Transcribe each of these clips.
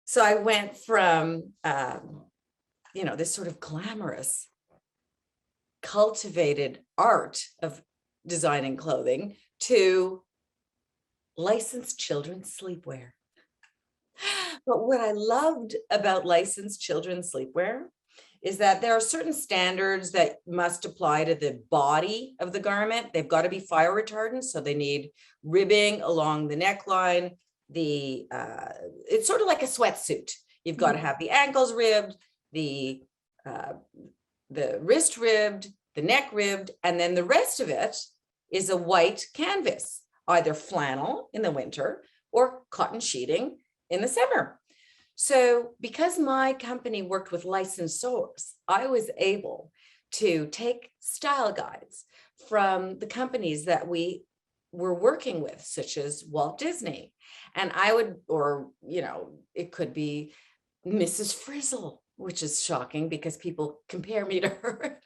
So I went from, this sort of glamorous, cultivated art of designing clothing to licensed children's sleepwear. But what I loved about licensed children's sleepwear is that there are certain standards that must apply to the body of the garment. They've got to be fire retardant, so they need ribbing along the neckline. It's sort of like a sweatsuit. You've got to have the ankles ribbed, the wrist ribbed, the neck ribbed, and then the rest of it is a white canvas, either flannel in the winter or cotton sheeting in the summer. So because my company worked with licensors, I was able to take style guides from the companies that we were working with, such as Walt Disney. And I would, it could be Mrs. Frizzle, which is shocking because people compare me to her.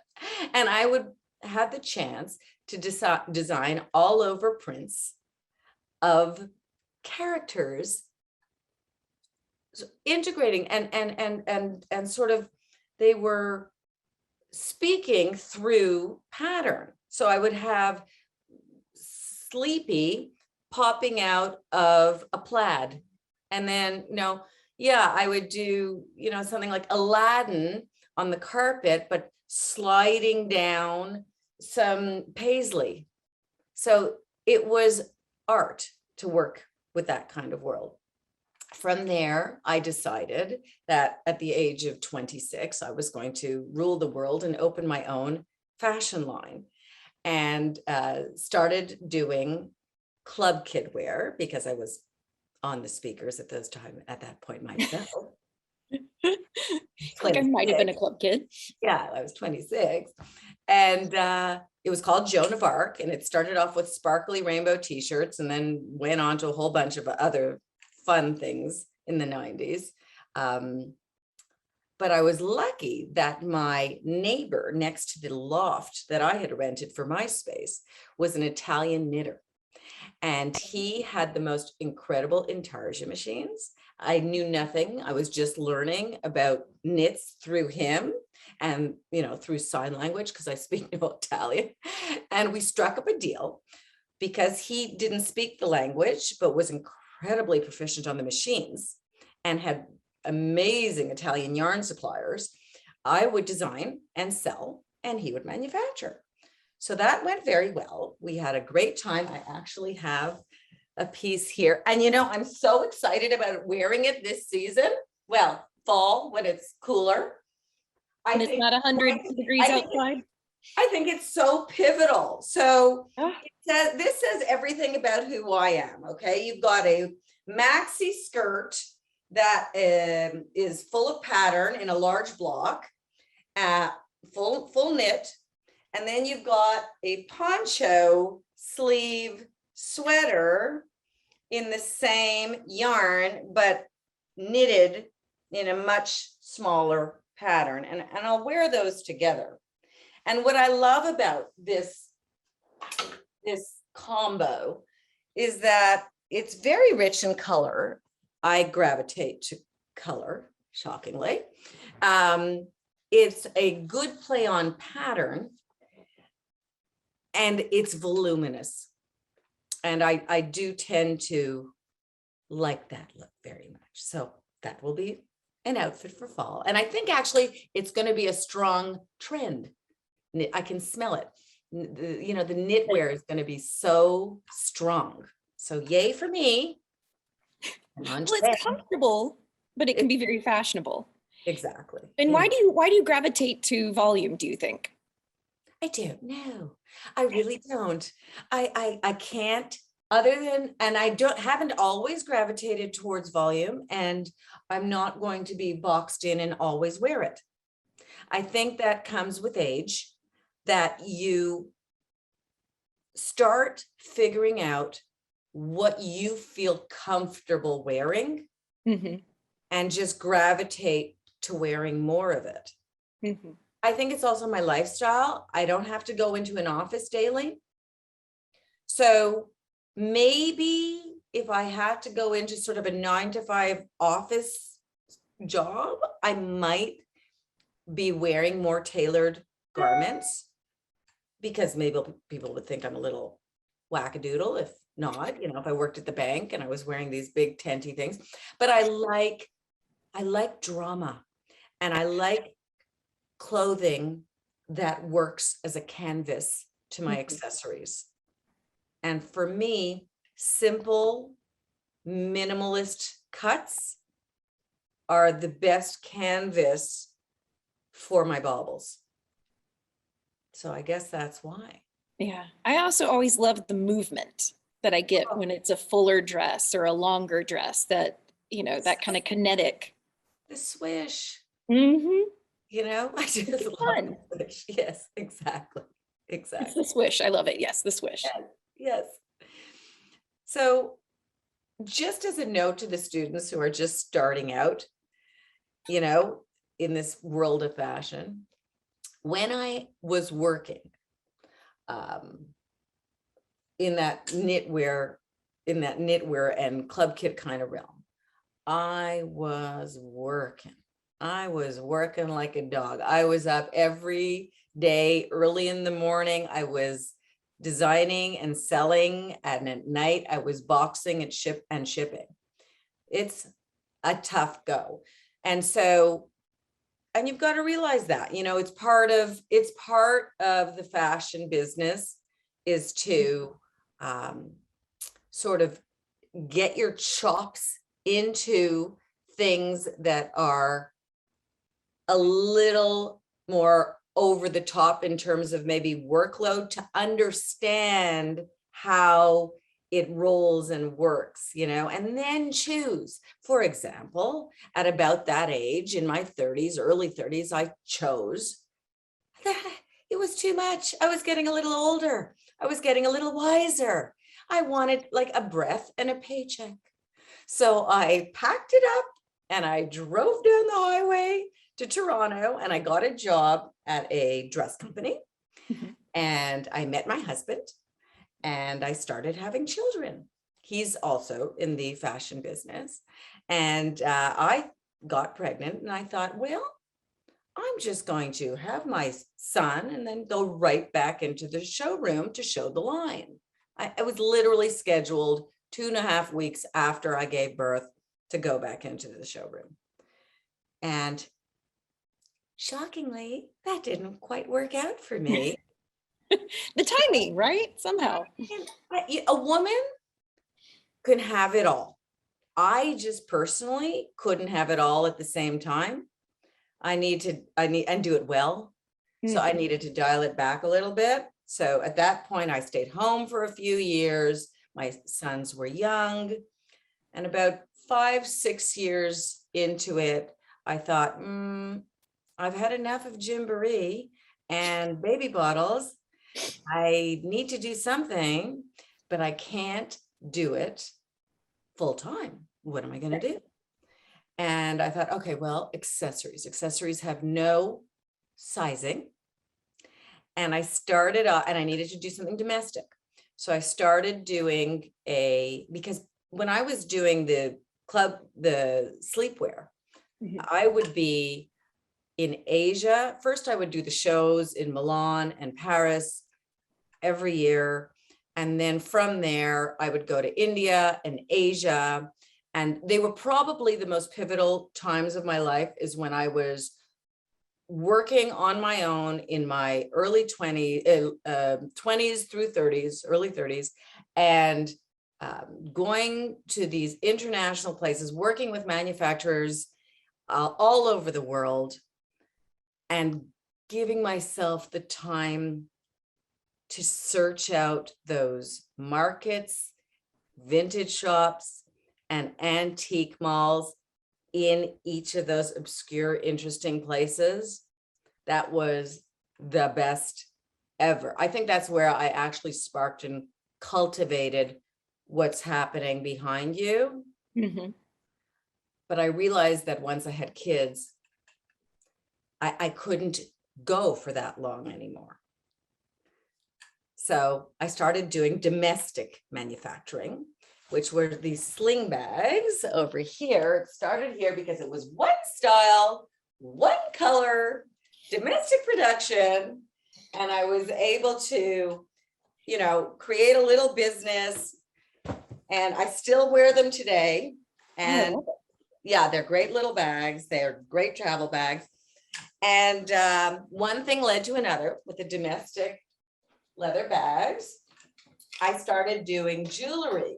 And I would have the chance to design all over prints of characters, so integrating and sort of, they were speaking through pattern. So I would have Sleepy popping out of a plaid, and then I would do something like Aladdin on the carpet, but sliding down some paisley. So it was art to work with that kind of world. From there, I decided that at the age of 26, I was going to rule the world and open my own fashion line, and started doing club kid wear because I was on the speakers at that point myself. Like I might have been a club kid. Yeah, I was 26. And it was called Joan of Arc, and it started off with sparkly rainbow t-shirts and then went on to a whole bunch of other fun things in the 90s. But I was lucky that my neighbor next to the loft that I had rented for my space was an Italian knitter. And he had the most incredible intarsia machines. I knew nothing. I was just learning about knits through him and, through sign language, because I speak no Italian. And we struck up a deal because he didn't speak the language, but was incredibly proficient on the machines and had amazing Italian yarn suppliers. I would design and sell, and he would manufacture. So that went very well. We had a great time. I actually have a piece here, and I'm so excited about wearing it this season. Well, fall, when it's cooler. And it's not 100 degrees outside. I think it's so pivotal. So this says everything about who I am. Okay, you've got a maxi skirt that is full of pattern in a large block, full knit. And then you've got a poncho sleeve sweater in the same yarn, but knitted in a much smaller pattern. And I'll wear those together. And what I love about this combo is that it's very rich in color. I gravitate to color, shockingly. It's a good play on pattern, and it's voluminous. And I do tend to like that look very much. So that will be an outfit for fall. And I think actually it's going to be a strong trend. I can smell it. The knitwear is going to be so strong. So yay for me. Well, it's comfortable, but it can be very fashionable. Exactly. And why do you gravitate to volume, do you think? I don't know. I really don't. I can't, other than, and I haven't always gravitated towards volume, and I'm not going to be boxed in and always wear it. I think that comes with age, that you start figuring out what you feel comfortable wearing, and just gravitate to wearing more of it. I think it's also my lifestyle. I don't have to go into an office daily. So maybe if I had to go into sort of a 9-to-5 office job, I might be wearing more tailored garments because maybe people would think I'm a little wackadoodle. If not, you know, if I worked at the bank and I was wearing these big tenty things, but I like drama, and I like clothing that works as a canvas to my accessories. And for me, simple, minimalist cuts are the best canvas for my baubles. So I guess that's why. Yeah. I also always love the movement that I get when it's a fuller dress or a longer dress, that, you know, that kind of kinetic. The swish, Mm-hmm. you know, I just It's love fun. the swish. Yes, exactly. It's Exactly. the swish. I love it. Yes, the swish. Yes. Yes. So just as a note to the students who are just starting out, you know, in this world of fashion, when I was working in that knitwear and club kit kind of realm, I was working like a dog. I was up every day early in the morning. I was designing and selling, and at night I was boxing and shipping. It's a tough go. And so, and you've got to realize that, you know, it's part of the fashion business is to sort of get your chops into things that are a little more over the top in terms of maybe workload, to understand how it rolls and works, you know, and then choose. For example, at about that age, in my 30s, early 30s, I chose that it was too much. I was getting a little older. I was getting a little wiser. I wanted like a breath and a paycheck. So I packed it up and I drove down the highway to Toronto, and I got a job at a dress company. And I met my husband and I started having children. He's also in the fashion business. And I got pregnant and I thought, well, I'm just going to have my son and then go right back into the showroom to show the line. I was literally scheduled 2.5 weeks after I gave birth to go back into the showroom. And shockingly, that didn't quite work out for me. The timing, right? Somehow. A woman can have it all. I just personally couldn't have it all at the same time. I need and do it well. So I needed to dial it back a little bit. So at that point, I stayed home for a few years. My sons were young. And about 5-6 years into it, I thought, I've had enough of gymboree and baby bottles. I need to do something, but I can't do it full time. What am I going to do? And I thought, okay, well, accessories have no sizing. And I started and I needed to do something domestic. So I started doing because when I was doing the sleepwear, I would be in Asia. First, I would do the shows in Milan and Paris every year. And then from there, I would go to India and Asia. And they were probably the most pivotal times of my life, is when I was working on my own in my early 20s through 30s, early 30s, and going to these international places, working with manufacturers all over the world, and giving myself the time to search out those markets, vintage shops, and antique malls in each of those obscure, interesting places. That was the best ever. I think that's where I actually sparked and cultivated what's happening behind you. But I realized that once I had kids, I couldn't go for that long anymore. So I started doing domestic manufacturing, which were these sling bags over here. It started here because it was one style, one color, domestic production. And I was able to, you know, create a little business, and I still wear them today. And yeah, they're great little bags. They're great travel bags. And one thing led to another with the domestic leather bags. I started doing jewelry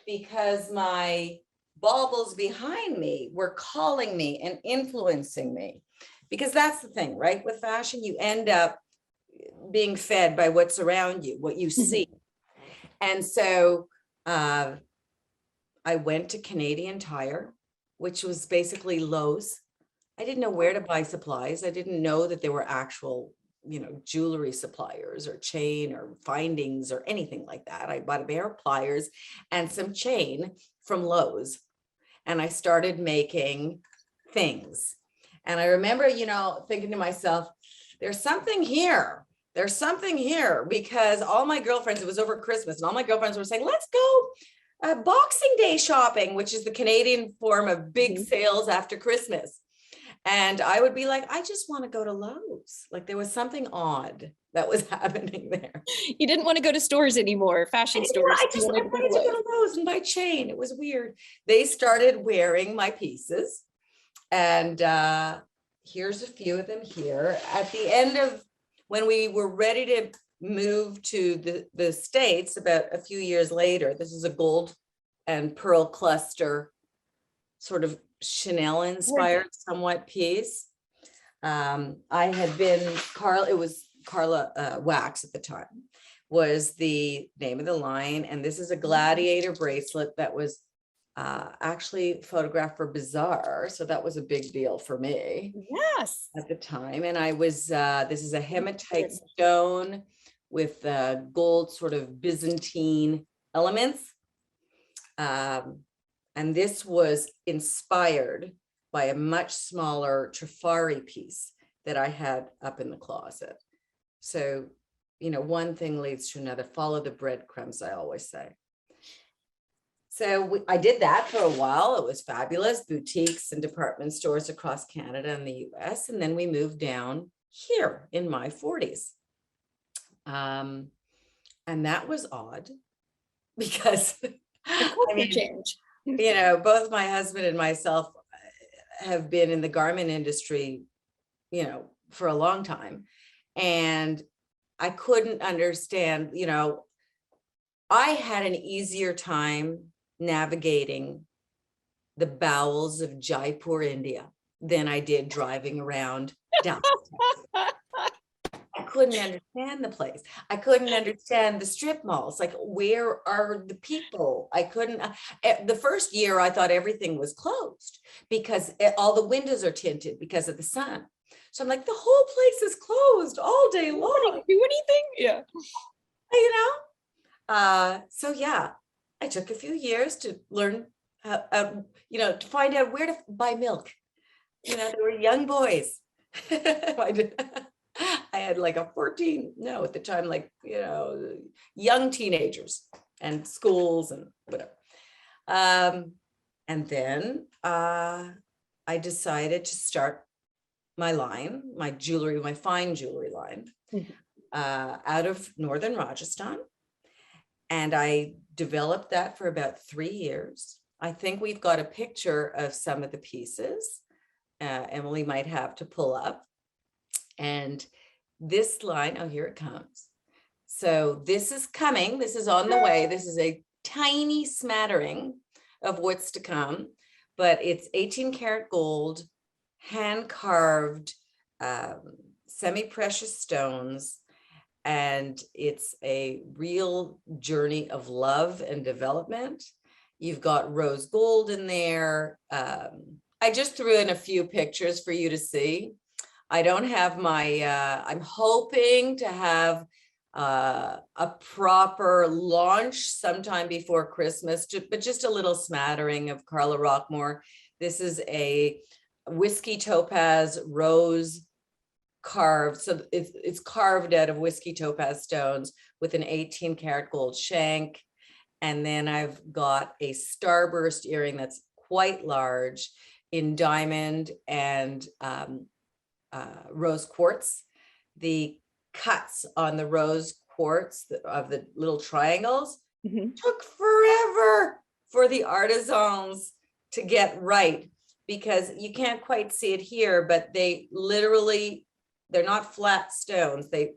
because my baubles behind me were calling me and influencing me. Because that's the thing, right? With fashion, you end up being fed by what's around you, what you see. And so I went to Canadian Tire, which was basically Lowe's. I didn't know where to buy supplies. I didn't know that there were actual, you know, jewelry suppliers or chain or findings or anything like that. I bought a pair of pliers and some chain from Lowe's, and I started making things. And I remember, you know, thinking to myself, there's something here. There's something here, because all my girlfriends, it was over Christmas, and all my girlfriends were saying, let's go Boxing Day shopping, which is the Canadian form of big sales after Christmas. And I would be like, I just want to go to Lowe's. Like there was something odd that was happening there. You didn't want to go to stores anymore, fashion stores. I wanted to go to Lowe's and buy chain. It was weird. They started wearing my pieces. And here's a few of them here. At the end of when we were ready to move to the States about a few years later, this is a gold and pearl cluster, sort of Chanel inspired somewhat piece. I had been it was Carla Wax at the time was the name of the line. And this is a Gladiator bracelet that was actually photographed for Bazaar. So that was a big deal for me. Yes. At the time. And I was, this is a hematite stone with gold sort of Byzantine elements. And this was inspired by a much smaller Trifari piece that I had up in the closet. So, you know, one thing leads to another. Follow the breadcrumbs, I always say. So I did that for a while. It was fabulous. Boutiques and department stores across Canada and the US. And then we moved down here in my 40s. And that was odd because I mean, change. You know, both my husband and myself have been in the garment industry, you know, for a long time. And I couldn't understand, you know, I had an easier time navigating the bowels of Jaipur, India, than I did driving around Dallas. I couldn't understand the place. I couldn't understand the strip malls. Like, where are the people? I couldn't. The first year, I thought everything was closed because all the windows are tinted because of the sun. So I'm like, the whole place is closed all day long. Do anything? Yeah. You know. So yeah, I took a few years to learn how, you know, to find out where to buy milk. You know, they were young boys. I had like at the time, like, you know, young teenagers and schools and whatever. And then I decided to start my line, my jewelry, my fine jewelry line out of Northern Rajasthan. And I developed that for about 3 years. I think we've got a picture of some of the pieces. Emily might have to pull up. And this line, oh, here it comes. So this is coming. This is on the way. This is a tiny smattering of what's to come, but it's 18 karat gold, hand carved, semi-precious stones. And it's a real journey of love and development. You've got rose gold in there. I just threw in a few pictures for you to see. I don't have my, I'm hoping to have a proper launch sometime before Christmas, but just a little smattering of Carla Rockmore. This is a whiskey topaz rose carved. So it's carved out of whiskey topaz stones with an 18 karat gold shank. And then I've got a starburst earring that's quite large in diamond and rose quartz. The cuts on the rose quartz of the little triangles took forever for the artisans to get right, because you can't quite see it here, but they literally, they're not flat stones. They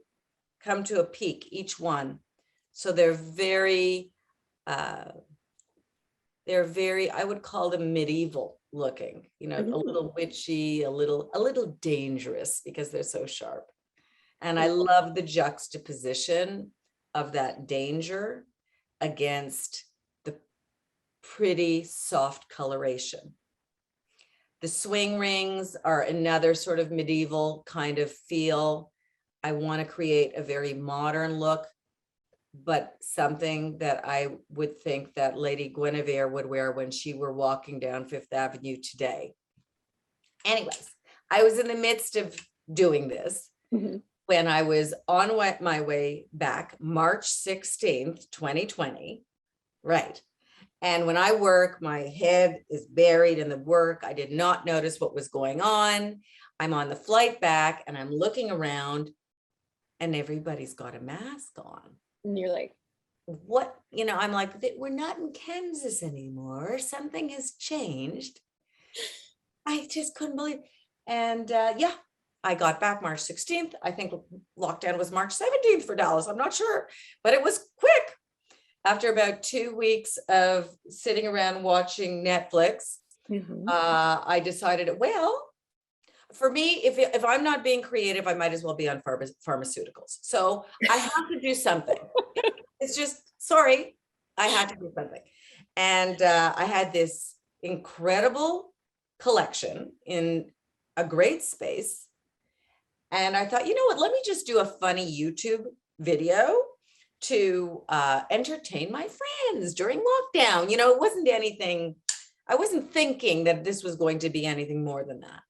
come to a peak, each one. So they're very, I would call them medieval looking, you know, a little witchy, a little dangerous, because they're so sharp. And I love the juxtaposition of that danger against the pretty soft coloration. The swing rings are another sort of medieval kind of feel. I want to create a very modern look, but something that I would think that Lady Guinevere would wear when she were walking down Fifth Avenue today. Anyways, I was in the midst of doing this when I was on my way back, March 16th, 2020, right? And when I work, my head is buried in the work. I did not notice what was going on. I'm on the flight back and I'm looking around and everybody's got a mask on. And you're like, what, you know, I'm like, we're not in Kansas anymore. Something has changed. I just couldn't believe. And yeah, I got back March 16th. I think lockdown was March 17th for Dallas. I'm not sure, but it was quick. After about 2 weeks of sitting around watching Netflix, I decided, well, for me, if I'm not being creative, I might as well be on pharmaceuticals. So I have to do something. It's just, sorry, I had to do something. And I had this incredible collection in a great space. And I thought, you know what, let me just do a funny YouTube video to entertain my friends during lockdown. You know, it wasn't anything, I wasn't thinking that this was going to be anything more than that.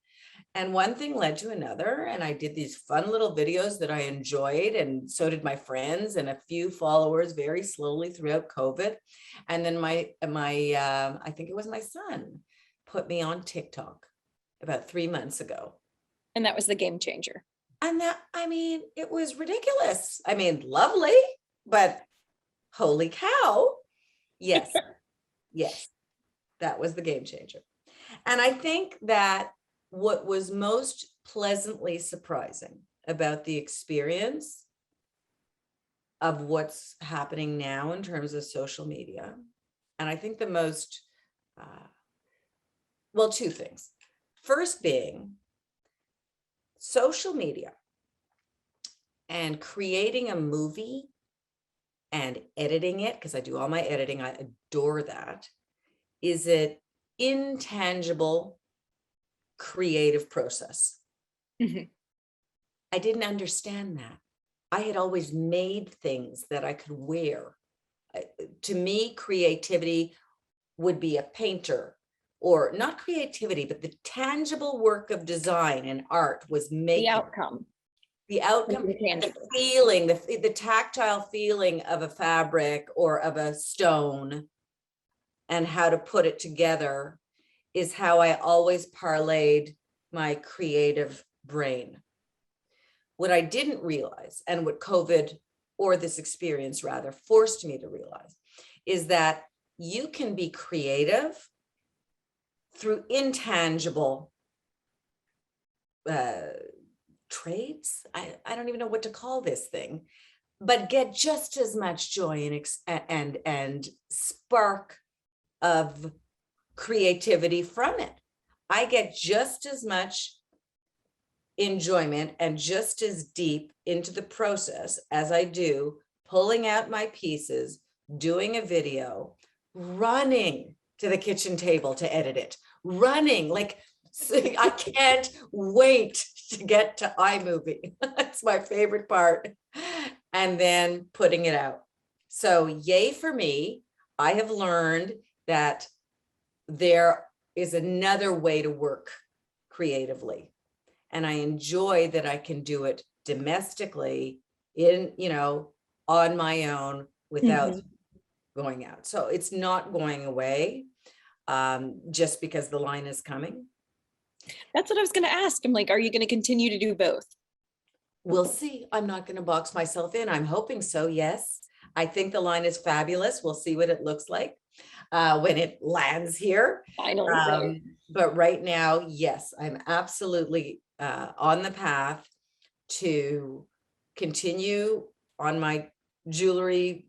And one thing led to another, and I did these fun little videos that I enjoyed, and so did my friends and a few followers very slowly throughout COVID. And then my I think it was my son, put me on TikTok about 3 months ago. and that was the game changer. And that, I mean, it was ridiculous. I mean, lovely, but holy cow. Yes, yes, that was the game changer. And I think that what was most pleasantly surprising about the experience of what's happening now in terms of social media, and I think the most, well, two things. First being social media and creating a movie and editing it, because I do all my editing, I adore that, is an intangible creative process. I didn't understand that. I had always made things that I could wear. To me, creativity would be a painter, or not creativity, but the tangible work of design and art was making The outcome, the feeling, the tactile feeling of a fabric or of a stone, and how to put it together is how I always parlayed my creative brain. What I didn't realize, and what COVID, or this experience rather, forced me to realize, is that you can be creative through intangible traits. I don't even know what to call this thing, but get just as much joy and spark of creativity from it. I get just as much enjoyment and just as deep into the process as I do pulling out my pieces, doing a video, running to the kitchen table to edit it, running, like, I can't wait to get to iMovie. That's my favorite part. And then putting it out. So yay for me. I have learned that there is another way to work creatively. And I enjoy that I can do it domestically, in, you know, on my own, without going out. So it's not going away just because the line is coming. That's what I was going to ask. I'm like, are you going to continue to do both? We'll see. I'm not going to box myself in. I'm hoping so. Yes. I think the line is fabulous. We'll see what it looks like when it lands here. Finally. Right. But right now, yes, I'm absolutely on the path to continue on my jewelry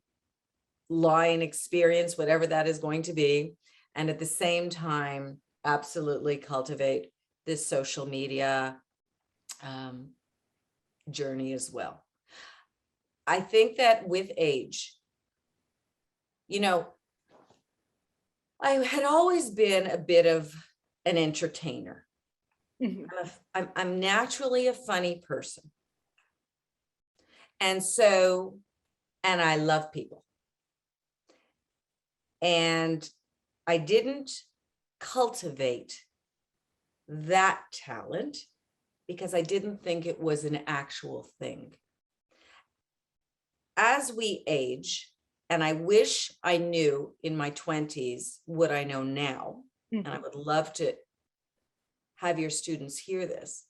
line experience, whatever that is going to be. And at the same time, absolutely cultivate this social media journey as well. I think that with age, you know, I had always been a bit of an entertainer. Mhm. I'm naturally a funny person. And so, and I love people. And I didn't cultivate that talent because I didn't think it was an actual thing. As we age, and I wish I knew in my 20s what I know now, and I would love to have your students hear this.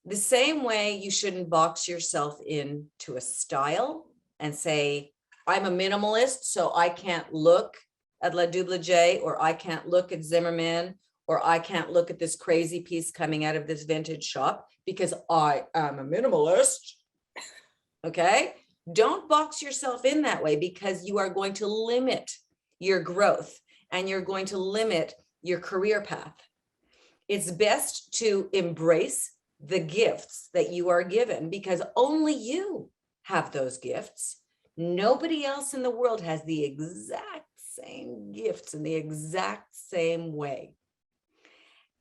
The same way you shouldn't box yourself into a style and say, I'm a minimalist, so I can't look at La Double J, or I can't look at Zimmerman, or I can't look at this crazy piece coming out of this vintage shop because I am a minimalist. Okay? Don't box yourself in that way because you are going to limit your growth and you're going to limit your career path. It's best to embrace the gifts that you are given because only you have those gifts. Nobody else in the world has the exact same gifts in the exact same way.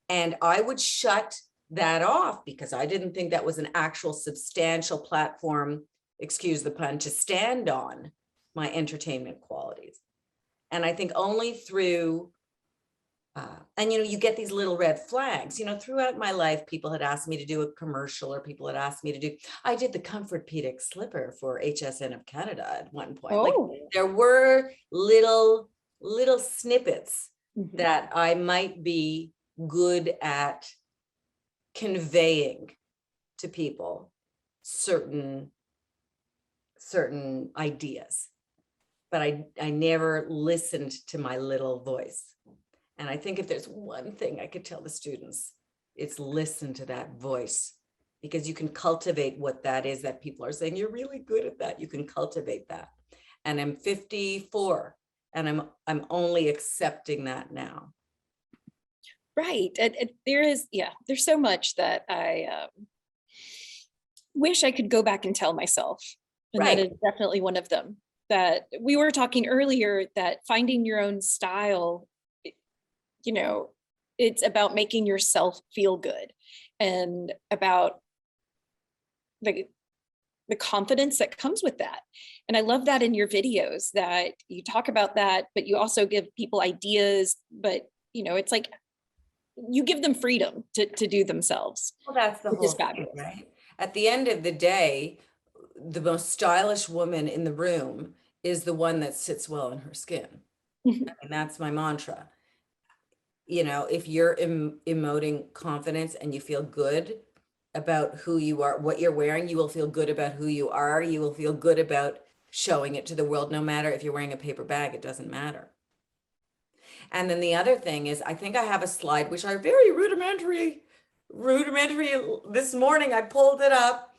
And I would shut that off because I didn't think that was an actual substantial platform, excuse the pun, to stand on my entertainment qualities. And I think only through and, you know, you get these little red flags, you know, throughout my life, people had asked me to do a commercial or people had asked me to do, I did the Comfortpedic slipper for HSN of Canada at one point. Like there were little snippets that I might be good at conveying to people certain ideas, but I never listened to my little voice. And I think if there's one thing I could tell the students, it's listen to that voice, because you can cultivate what that is that people are saying, you're really good at that. You can cultivate that. And I'm 54 and I'm only accepting that now. Right. There is, yeah, there's so much that I wish I could go back and tell myself. And right. That is definitely one of them. That we were talking earlier, that finding your own style, you know, it's about making yourself feel good and about the confidence that comes with that. And I love that in your videos that you talk about that, but you also give people ideas, but you know, it's like you give them freedom to do themselves. Well, that's the whole thing, right? At the end of the day, the most stylish woman in the room is the one that sits well in her skin. I mean, that's my mantra. You know, if you're emoting confidence and you feel good about who you are, what you're wearing, you will feel good about who you are. You will feel good about showing it to the world, no matter if you're wearing a paper bag, it doesn't matter. And then the other thing is, I think I have a slide, which are very rudimentary this morning. I pulled it up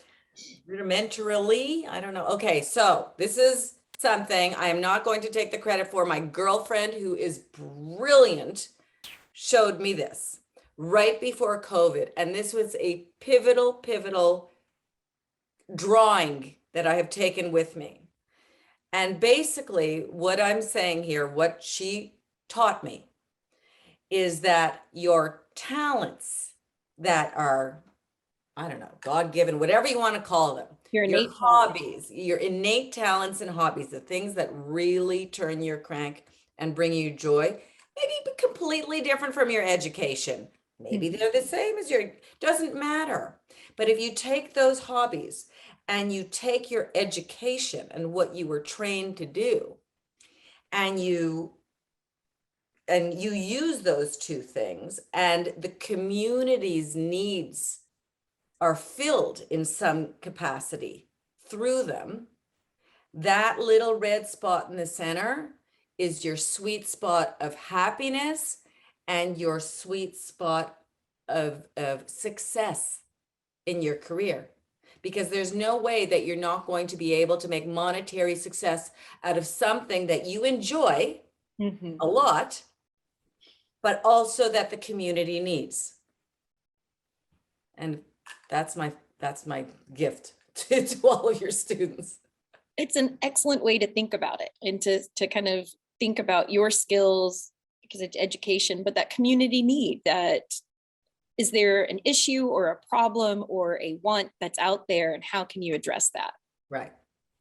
rudimentarily. I don't know. Okay. So this is something I am not going to take the credit for. My girlfriend, who is brilliant, showed me this right before COVID. And this was a pivotal drawing that I have taken with me. And basically what I'm saying here, what she taught me, is that your talents that are, I don't know, God-given, whatever you want to call them, your hobbies, your innate talents and hobbies, the things that really turn your crank and bring you joy, maybe completely different from your education. Maybe they're the same as your, doesn't matter. But if you take those hobbies and you take your education and what you were trained to do, and you use those two things, and the community's needs are filled in some capacity through them, that little red spot in the center is your sweet spot of happiness and your sweet spot of success in your career. Because there's no way that you're not going to be able to make monetary success out of something that you enjoy a lot, but also that the community needs. And that's my gift to all of your students. It's an excellent way to think about it, and to kind of think about your skills, because it's education, but that community need, that is there an issue or a problem or a want that's out there, and how can you address that? Right.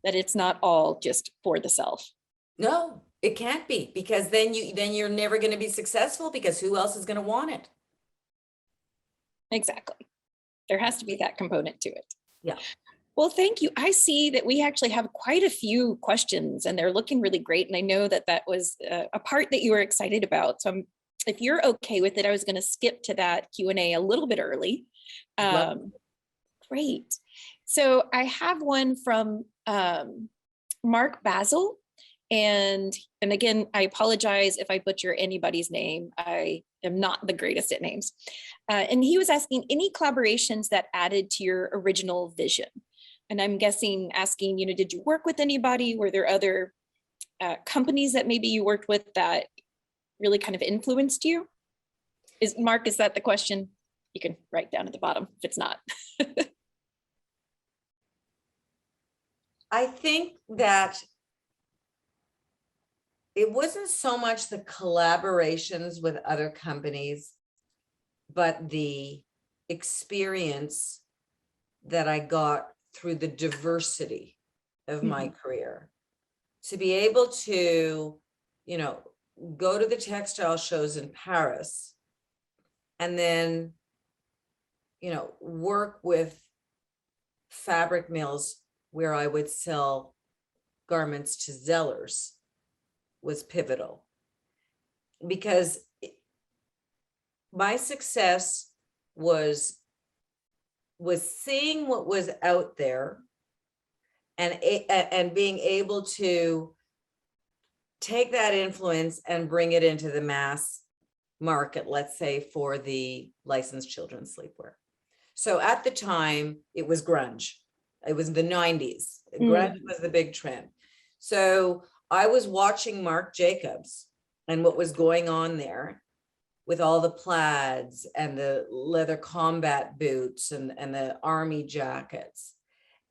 That it's not all just for the self. No, it can't be, because then you're never going to be successful, because who else is going to want it? Exactly. There has to be that component to it. Yeah. Well, thank you. I see that we actually have quite a few questions, and they're looking really great. And I know that that was a part that you were excited about. So if you're okay with it, I was going to skip to that Q&A a little bit early. Great. So I have one from Mark Basil. And again, I apologize if I butcher anybody's name. I am not the greatest at names. And he was asking, any collaborations that added to your original vision? And I'm guessing asking, did you work with anybody? Were there other companies that maybe you worked with that really kind of influenced you? Is that the question? You can write down at the bottom if it's not. I think that it wasn't so much the collaborations with other companies, but the experience that I got through the diversity of my career. To be able to, go to the textile shows in Paris, and then, work with fabric mills where I would sell garments to Zellers, was pivotal, because my success was seeing what was out there, and being able to take that influence and bring it into the mass market, let's say for the licensed children's sleepwear. So at the time it was grunge. It was the 90s. Grunge was the big trend. So I was watching Marc Jacobs and what was going on there with all the plaids and the leather combat boots and the army jackets.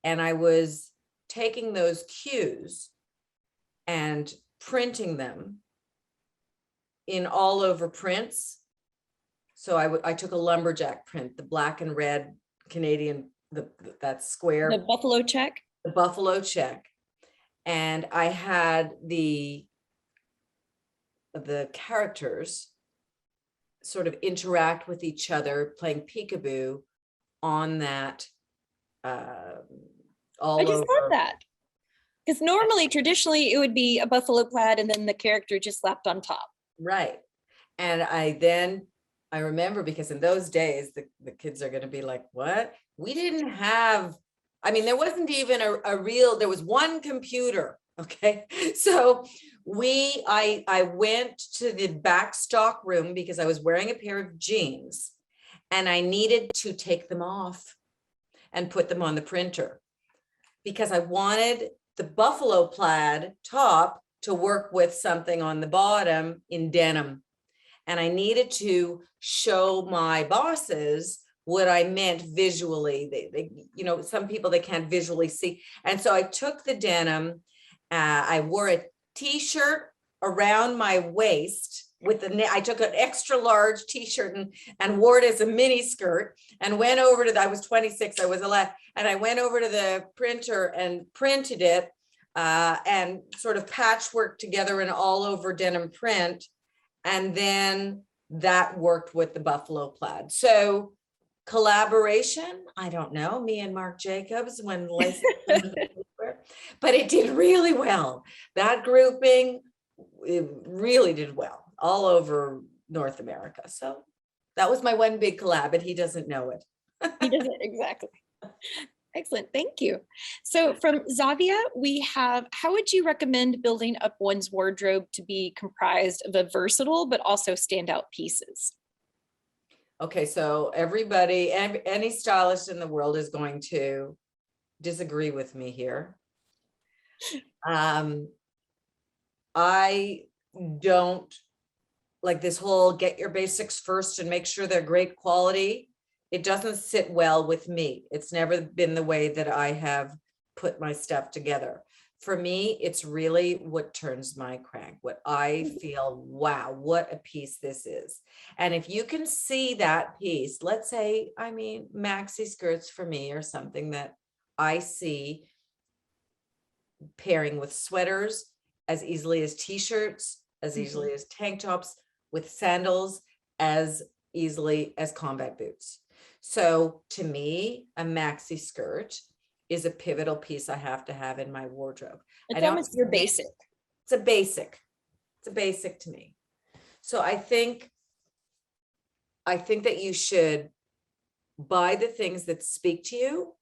And I was taking those cues and printing them in all over prints. So I took a lumberjack print, the black and red Canadian, that square. The buffalo check? The buffalo check. And I had the characters sort of interact with each other, playing peekaboo on that all I just over. love that. Because normally, traditionally, it would be a buffalo plaid and then the character just slapped on top. Right. And I remember, because in those days, the kids are going to be like, what? We didn't have, there wasn't even there was one computer. Okay. So I went to the back stock room because I was wearing a pair of jeans and I needed to take them off and put them on the printer, because I wanted the buffalo plaid top to work with something on the bottom in denim. And I needed to show my bosses what I meant visually. They some people, they can't visually see. And so I took the denim, I wore a t-shirt around my waist I took an extra large t-shirt and wore it as a mini skirt, and went over to I was 26, I was 11, and I went over to the printer and printed it and sort of patchwork together an all over denim print. And then that worked with the buffalo plaid. So collaboration, I don't know, me and Marc Jacobs when licensed, but it did really well. That grouping it really did well all over North America. So that was my one big collab, and he doesn't know it. He doesn't exactly. Excellent, thank you. So from Zavia, we have, how would you recommend building up one's wardrobe to be comprised of a versatile but also standout pieces? Okay, so everybody, any stylist in the world is going to disagree with me here. I don't like this whole get your basics first and make sure they're great quality. It doesn't sit well with me. It's never been the way that I have put my stuff together. For me, it's really what turns my crank, what I feel, wow, what a piece this is. And if you can see that piece, let's say, I mean, maxi skirts for me are something that I see pairing with sweaters as easily as t-shirts, as easily as tank tops, with sandals as easily as combat boots. So to me, a maxi skirt is a pivotal piece I have to have in my wardrobe. It's almost your basic. It's a basic. It's a basic to me. So I think that you should buy the things that speak to you.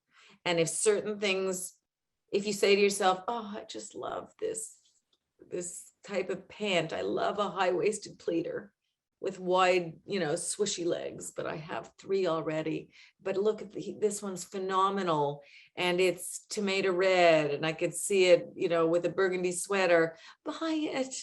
And if certain things, if you say to yourself, oh, I just love this type of pant. I love a high-waisted pleater with wide, swishy legs, but I have 3 already. But look at this one's phenomenal. And it's tomato red, and I could see it, with a burgundy sweater. Buy it,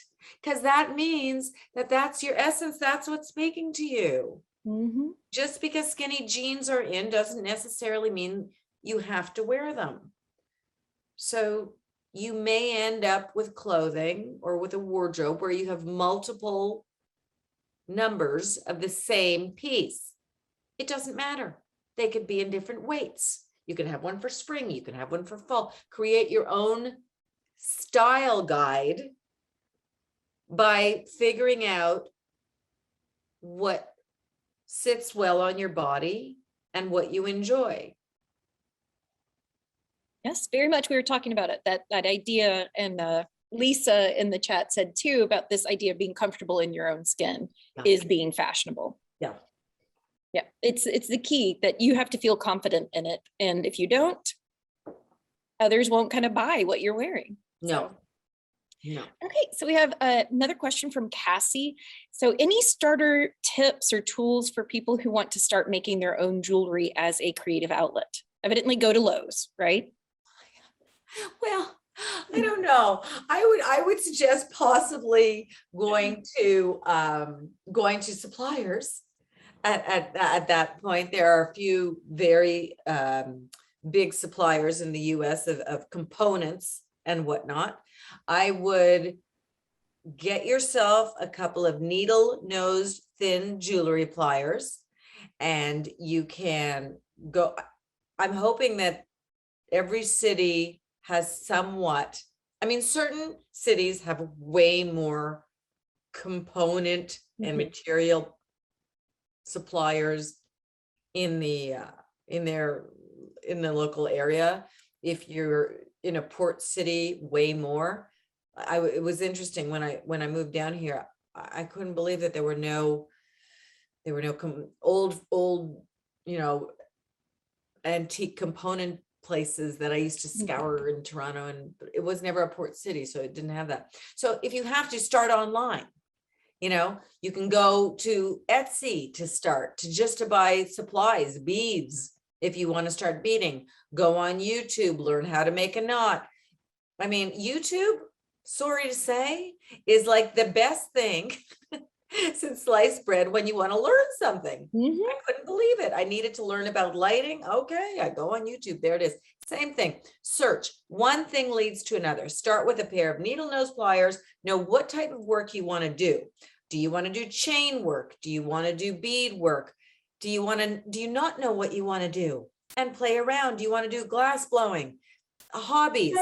because that means that that's your essence. That's what's speaking to you. Mm-hmm. Just because skinny jeans are in doesn't necessarily mean you have to wear them. So you may end up with clothing or with a wardrobe where you have multiple numbers of the same piece. It doesn't matter. They could be in different weights. You can have one for spring. You can have one for fall. Create your own style guide by figuring out what sits well on your body and what you enjoy. Yes, very much. We were talking about it, that idea, and Lisa in the chat said too about this idea of being comfortable in your own skin is being fashionable. Yeah. Yeah, it's the key, that you have to feel confident in it. And if you don't, others won't kind of buy what you're wearing. No. No. Okay, so we have another question from Cassie. So any starter tips or tools for people who want to start making their own jewelry as a creative outlet? Evidently go to Lowe's, right? Well, I don't know. I would suggest possibly going to suppliers. At that point, there are a few very big suppliers in the US of components and whatnot. I would get yourself a couple of needle-nosed thin jewelry pliers, and you can go. I'm hoping that every city has somewhat, I mean, certain cities have way more component and material suppliers in the local area. If you're in a port city, way more. It was interesting when I moved down here, I couldn't believe that there were no old antique component places that I used to scour in Toronto, and it was never a port city, so it didn't have that. So if you have to start online, you can go to Etsy to start, to buy supplies, beads. If you want to start beading, go on YouTube, learn how to make a knot. I mean, YouTube, sorry to say, is like the best thing since sliced bread when you want to learn something. I couldn't believe it. I needed to learn about lighting. Okay, I go on YouTube. There it is. Same thing. Search. One thing leads to another. Start with a pair of needle nose pliers. Know what type of work you want to do. Do you want to do chain work? Do you want to do bead work? Do you not know what you want to do and play around? Do you want to do glass blowing? Hobbies.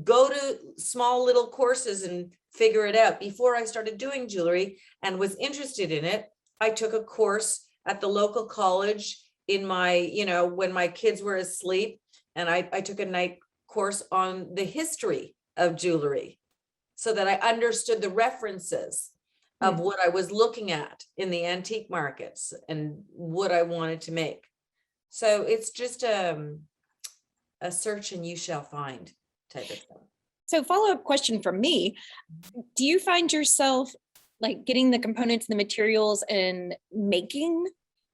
Go to small little courses and figure it out. Before I started doing jewelry and was interested in it, I took a course at the local college in my, when my kids were asleep, and I took a night course on the history of jewelry. so that I understood the references of what I was looking at in the antique markets and what I wanted to make. So it's just a search and you shall find type of thing. So follow-up question from me, do you find yourself like getting the components and the materials and making,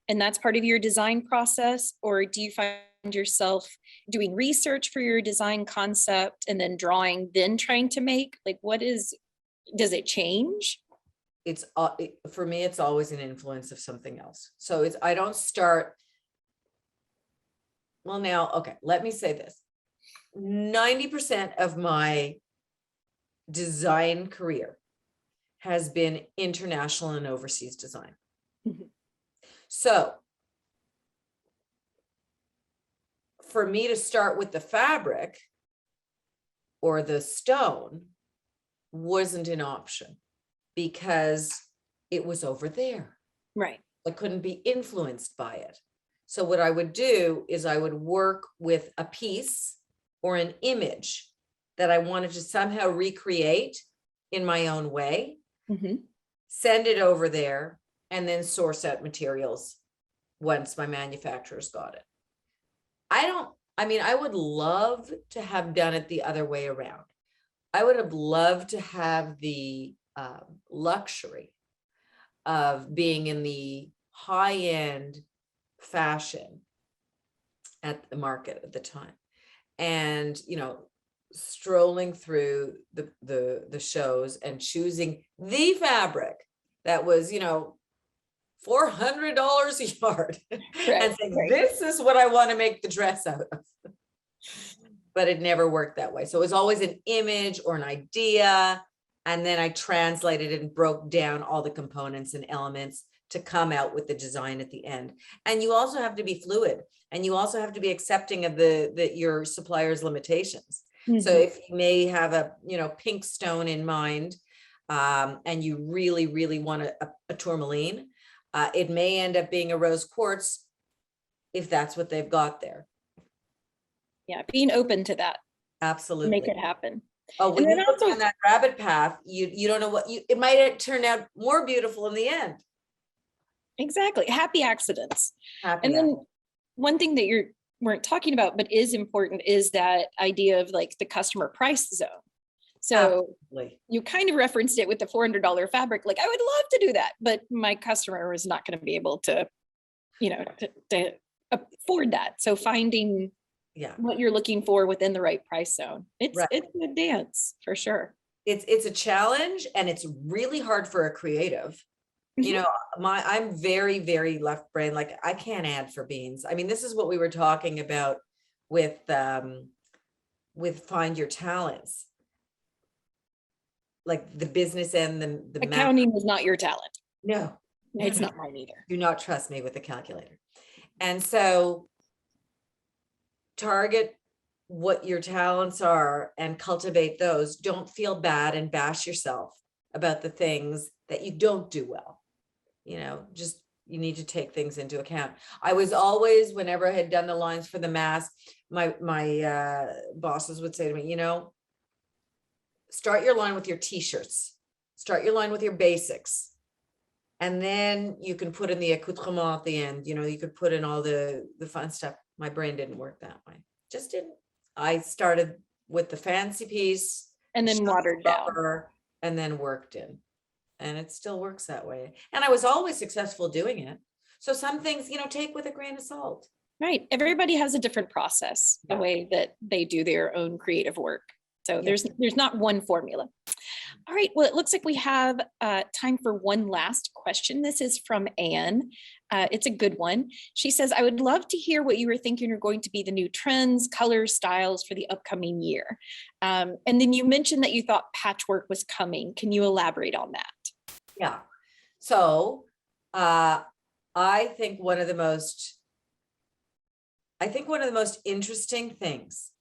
and that's part of your design process? Or do you find yourself doing research for your design concept and then drawing, then trying to make? Like, does it change? It's for me, it's always an influence of something else. So I don't start. Well, now, okay, let me say this. 90% of my design career has been international and overseas design. So for me to start with the fabric or the stone wasn't an option because it was over there. Right. I couldn't be influenced by it. So what I would do is I would work with a piece or an image that I wanted to somehow recreate in my own way, send it over there, and then source out materials once my manufacturers got it. I would love to have done it the other way around. I would have loved to have the luxury of being in the high-end fashion at the market at the time, and strolling through the shows and choosing the fabric that was $400 a yard, and saying, this is what I want to make the dress out of. But it never worked that way. So it was always an image or an idea, and then I translated it and broke down all the components and elements to come out with the design at the end. And you also have to be fluid, and you also have to be accepting of your supplier's limitations. So if you may have a pink stone in mind, and you really, really want a tourmaline, it may end up being a rose quartz if that's what they've got there. Yeah, being open to that. Absolutely. Make it happen. Oh, when you go down that rabbit path, you don't know it might turn out more beautiful in the end. Exactly. Happy accidents. Happy and then one thing that you weren't talking about, but is important, is that idea of like the customer price zone. So you kind of referenced it with the $400 fabric. Like, I would love to do that, but my customer is not going to be able to, to afford that. So finding what you're looking for within the right price zone. It's a dance for sure. It's a challenge, and it's really hard for a creative. I'm very, very left brain. Like, I can't add for beans. I mean, this is what we were talking about with Find Your Talents. Like the business and the accounting is not your talent. No, it's not mine either. Do not trust me with the calculator. And so target what your talents are and cultivate those. Don't feel bad and bash yourself about the things that you don't do well. You need to take things into account. I was always, whenever I had done the lines for the mask, my bosses would say to me, start your line with your t-shirts, start your line with your basics, and then you can put in the accoutrement at the end. You could put in all the fun stuff. My brain didn't work that way. Just didn't. I started with the fancy piece and then watered down and then worked in. And it still works that way. And I was always successful doing it. So some things, take with a grain of salt. Right. Everybody has a different process, the way that they do their own creative work. So there's not one formula. All right. Well, it looks like we have time for one last question. This is from Anne. It's a good one. She says, I would love to hear what you were thinking are going to be the new trends, colors, styles for the upcoming year. And then you mentioned that you thought patchwork was coming. Can you elaborate on that? Yeah. So I think one of the most interesting things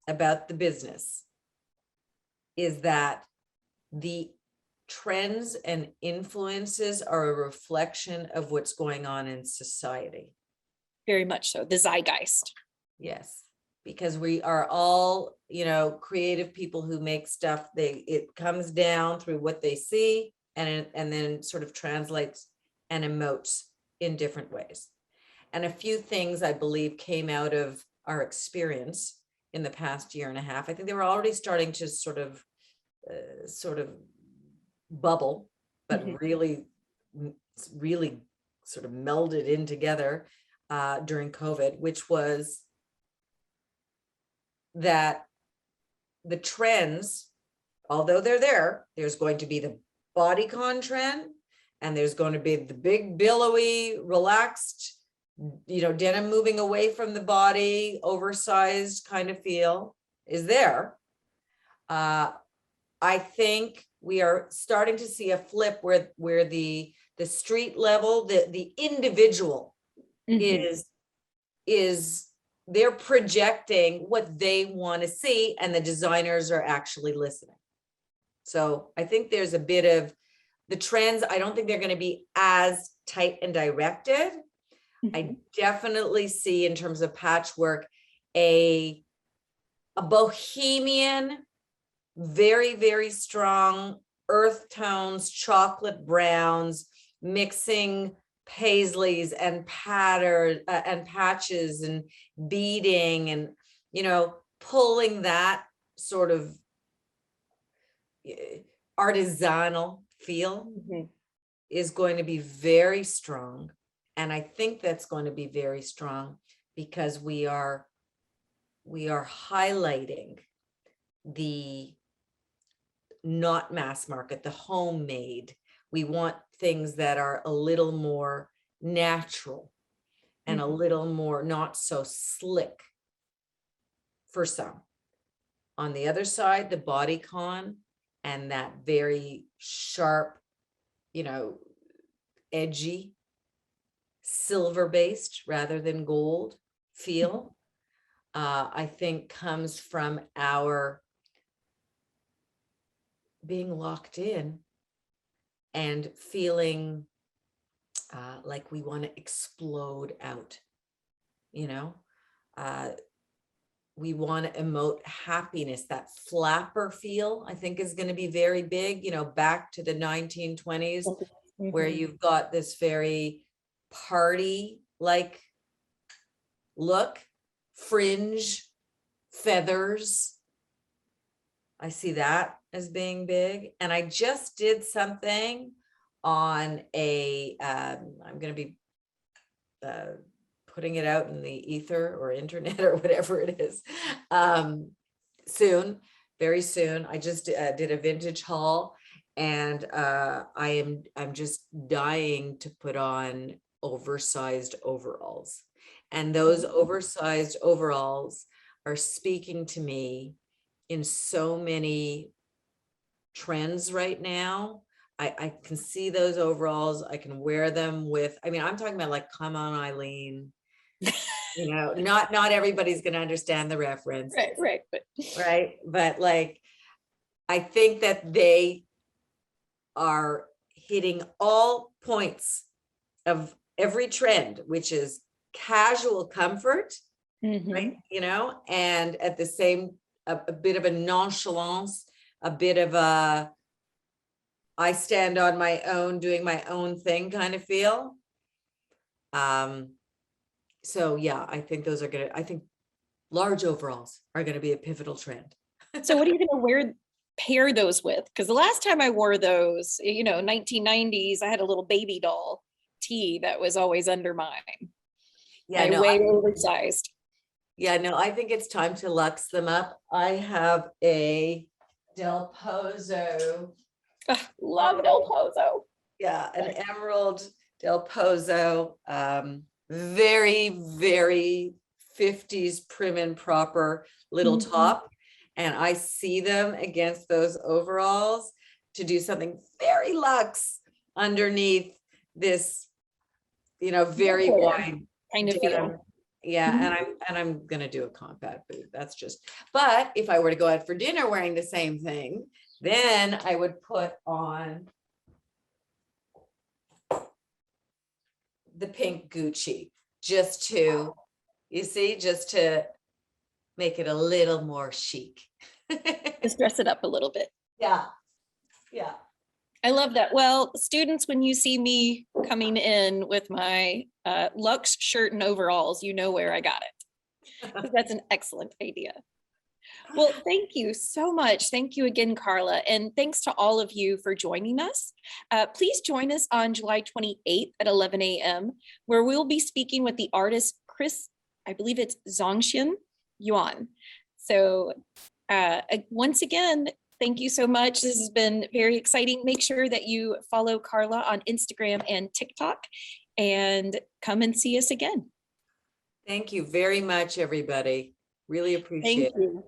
about the business is that the trends and influences are a reflection of what's going on in society. Very much so. The zeitgeist. Yes. because we are all, creative people who make stuff. It comes down through what they see, and then sort of translates and emotes in different ways. And a few things I believe came out of our experience in the past year and a half. I think they were already starting to sort of bubble, but really sort of melded in together during COVID, which was that the trends, although they're there, there's going to be the bodycon trend, and there's going to be the big billowy, relaxed, denim moving away from the body, oversized kind of feel is there. I think we are starting to see a flip where the street level, the individual is they're projecting what they want to see, and the designers are actually listening. So I think there's a bit of the trends. I don't think they're going to be as tight and directed. I definitely see, in terms of patchwork, a bohemian, very, very strong earth tones, chocolate browns, mixing paisleys and pattern and patches and beading, and pulling that sort of artisanal feel is going to be very strong. And I think that's going to be very strong because we are highlighting the not mass market, the homemade. We want things that are a little more natural and a little more not so slick for some. On the other side, the bodycon and that very sharp, edgy, silver-based rather than gold feel, I think comes from our being locked in and feeling like we want to explode out. We want to emote happiness. That flapper feel, I think, is going to be very big, back to the 1920s, where you've got this very party-like look, fringe, feathers. I see that as being big. And I just did something on I'm going to be putting it out in the ether or internet or whatever it is soon, very soon. I just did a vintage haul, and I'm just dying to put on oversized overalls. And those oversized overalls are speaking to me in so many trends right now. I can see those overalls. I can wear them with, I'm talking about like, come on, Eileen. Not everybody's going to understand the reference. Right. But like, I think that they are hitting all points of every trend, which is casual comfort, right? And at the same, a bit of a nonchalance, a bit of a, I stand on my own, doing my own thing kind of feel. So yeah, I think I think large overalls are going to be a pivotal trend. So what are you going to pair those with? Because the last time I wore those, 1990s, I had a little baby doll tee that was always under mine. Yeah, way oversized. Yeah, no, I think it's time to luxe them up. I have a Del Pozo. Love Del Pozo. Yeah, an emerald Del Pozo. Very, very 50s prim and proper little top. And I see them against those overalls to do something very luxe underneath this, very wide kind of feel. Yeah. And I'm going to do a combat boot. That's just, but if I were to go out for dinner wearing the same thing, then I would put on the pink Gucci just to make it a little more chic. Just dress it up a little bit. Yeah. Yeah. I love that. Well, students, when you see me coming in with my Lux shirt and overalls, you know where I got it. That's an excellent idea. Well, thank you so much. Thank you again, Carla. And thanks to all of you for joining us. Please join us on July 28th at 11 a.m., where we'll be speaking with the artist, Chris, I believe it's Zongxian Yuan. So once again, thank you so much. This has been very exciting. Make sure that you follow Carla on Instagram and TikTok and come and see us again. Thank you very much, everybody. Really appreciate Thank it. you.